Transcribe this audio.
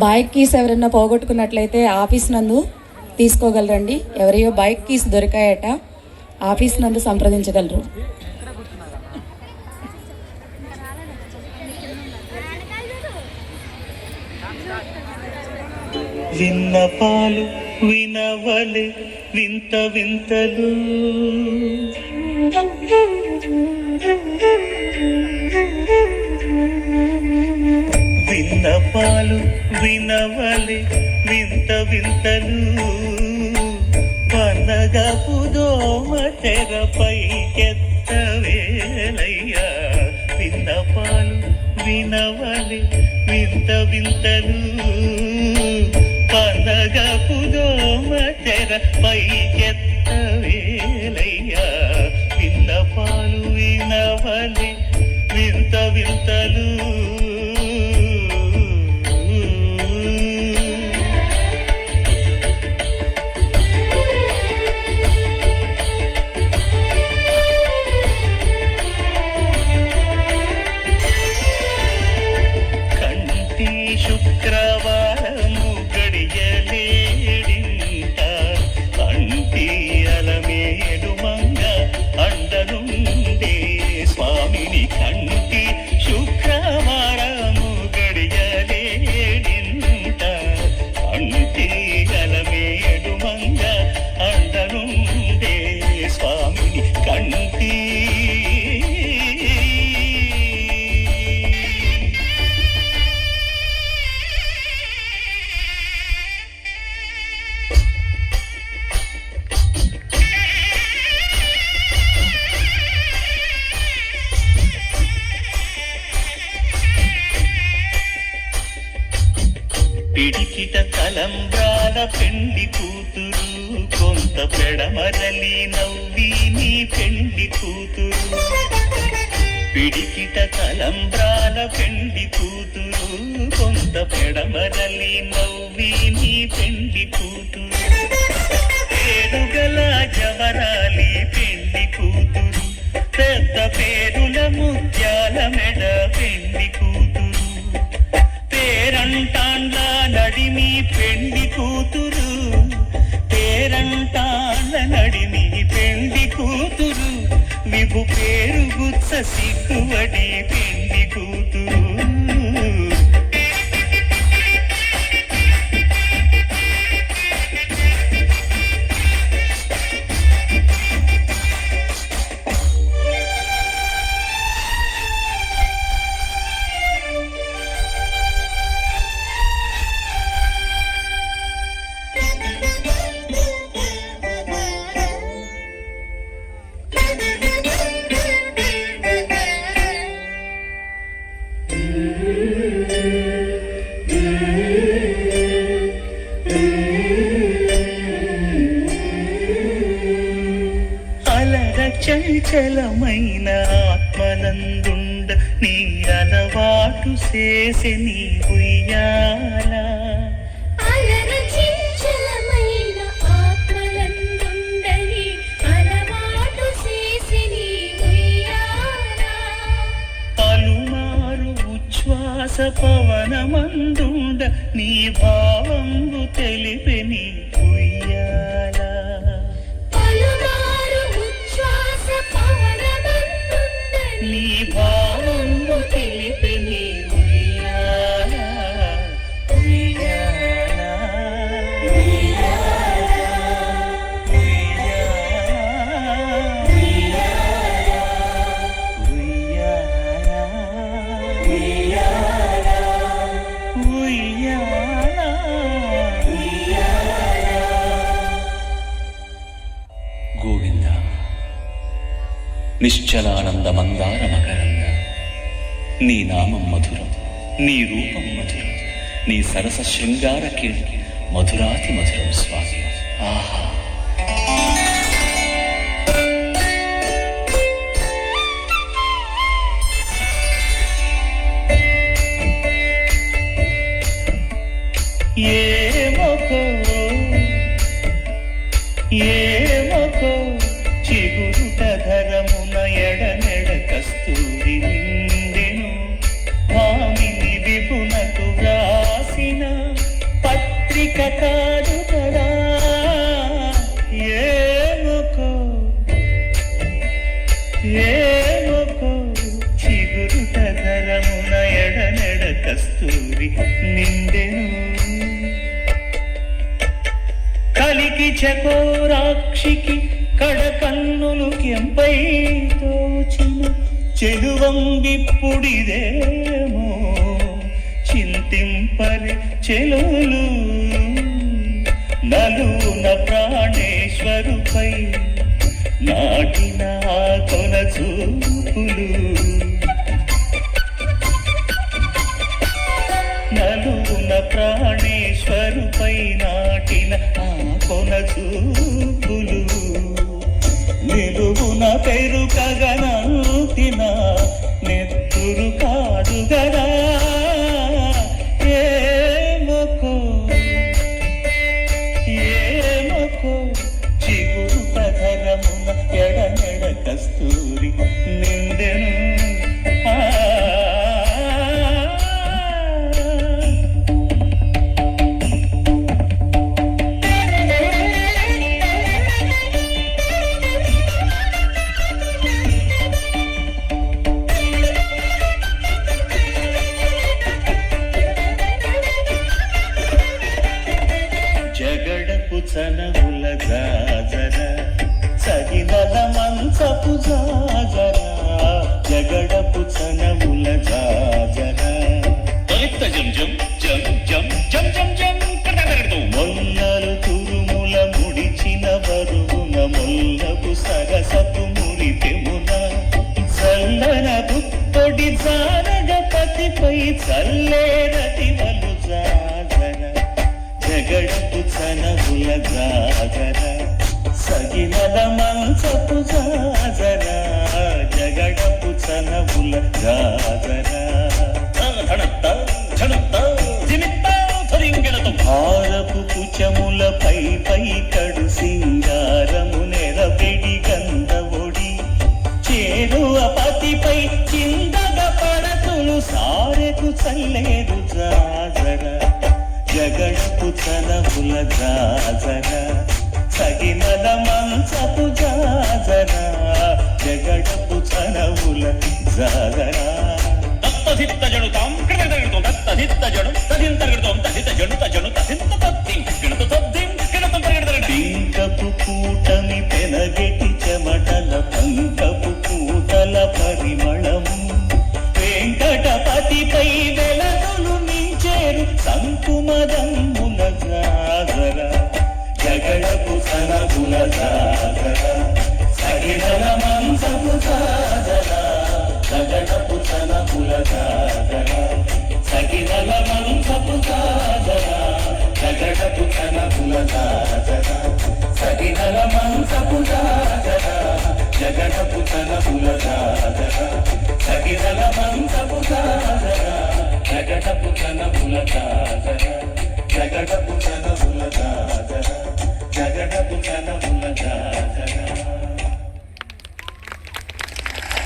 Bike keys ఎవరైనా పోగొట్టుకున్నట్లయితే office నందు తీసుకోగలరండి. ఎవరియో bike keys దొరికాయట, office నందు సంప్రదించగలరు. విన్నపాలు వినవలే వింత వింతలు, విన్నపాలు వినవలే వింత వింతలు, పనగపు దోమ తెరపైకెత్తవేలయ్యా. విన్నపాలు వినవలే వింత వింతలు, పనగపు దోమ తెరపైకెత్తవేలయ్యా. విన్నపాలు వినవలే వింత వింతలు. శుక్రవారము గడియలేడింట, కంటి అలమేడు మంగ అండనుండే స్వామిని. కంటి శుక్రవారము గడియలేడింట, కంటి అలమేడు మంగ అండనుండే స్వామిని. కంటి పిడికిట తలంబ్రాల పెండి కూతురు, కొంత పెడమరలి నవ్వి నీ పెండి కూతురు. పిడికిట తలంబ్రాల పెండి కూతురు, కొంత పెడమరలి నవ్వి నీ పెండి కూతురు. పేరుగల జవరాలి పెండి కూతురు, పెద్ద పేరుల ముత్యాల మెడ పెండి కూతురు. పేరంటాండ్ల నడిమి పెండి కూతురు, పేరంటాండ్ల నడిమి పెండి కూతురు. విభు పేరు గుత్స సిగ్గువడి పెండి కూతురు. చంచలమైన ఆత్మనందుండ నీ అలవాటు చేసే నీ ఉయ్యాల. పలుమారు ఉచ్ఛ్వాస పవనమందుండ నీ భావంబు తెలిపే నీ ఉయ్యాల. నీ భావంబు తెలిపే నీ ఉయ్యాల. ఉయ్యాల గోవింద నిశ్చలానంద మందార మకరంద, నీ నామం మధురం, నీ రూపం మధురం, నీ సరస శృంగార కీర్తి మధురాతి మధురం స్వామి. ఆహా! ఏమకో చిగురుట ధరమున ఎడనెడ కస్తూరి ఏమొకో చిగురుట ధరమున ఎడనెడ కస్తూరి నిండెను కలికి చకోరాక్షికి కడకన్నులు కెంపై తోచిన చెలువంగిప్పుడిదేమో చింతింపరి చెలులు నలున ప్రాణేశ్వరుపై నాటిన కొన చూపులు నలున ప్రాణేశ్వరుపై నాటిన కొన చూపులు నిలువున పెరుకగనంతిన నెత్తురు కాదు గదా ఏమొకో చిగురు పధరమున ఎడనెడ కస్తూరి నిండెను జగడపు చనముల జాజర సగినల మంచపు జాజర జగడపు చనముల జాజర మొల్లలు తురుముల ముడిచిన బరువున మొల్లపు సరసపు మురిపెమున చల్లన పుత్తొడి జారగపతిపై చల్లేరటి వలు జాజర జగడపు చనముల జాజర సగినల మంచపు జాజర జగడపు చనముల జాజర హారపు కుచములపై పై కడు సింగారము నెరపెడి గంధవొడి చేరువ పతిపై చిందగ పడతులు సారెకు చల్లేరు జాజర జగడపు చనముల జాజర సగినల మంచపు జాజర జగడపు చనముల జాజర తత్తధిత్త జడుతాం కృతగడుతాం తత్తధిత్త జడు తదింతగడుతాం తదిత జడు తజడు తదింత తద్దిం కిణత తద్దిం కిణత పరిగెడతగడు పింకపు కూటమి పెనగెటి చెమటల పంకపు కూటల పరిమళము వెంకటపతిపై వెలగలు మించేరు సంకుమదమ్ముల జాజర జగడపు సనగుల జాజర సగినల మంచపు జాజర జగడపు సనగుల జాజర సగినల మంచపు జాజర జగడపు సనగుల జాజర సగినల మంచపు జాజర జగడపు సనగుల జాజర సగినల మంచపు జాజర జగడపు సనగుల జాజర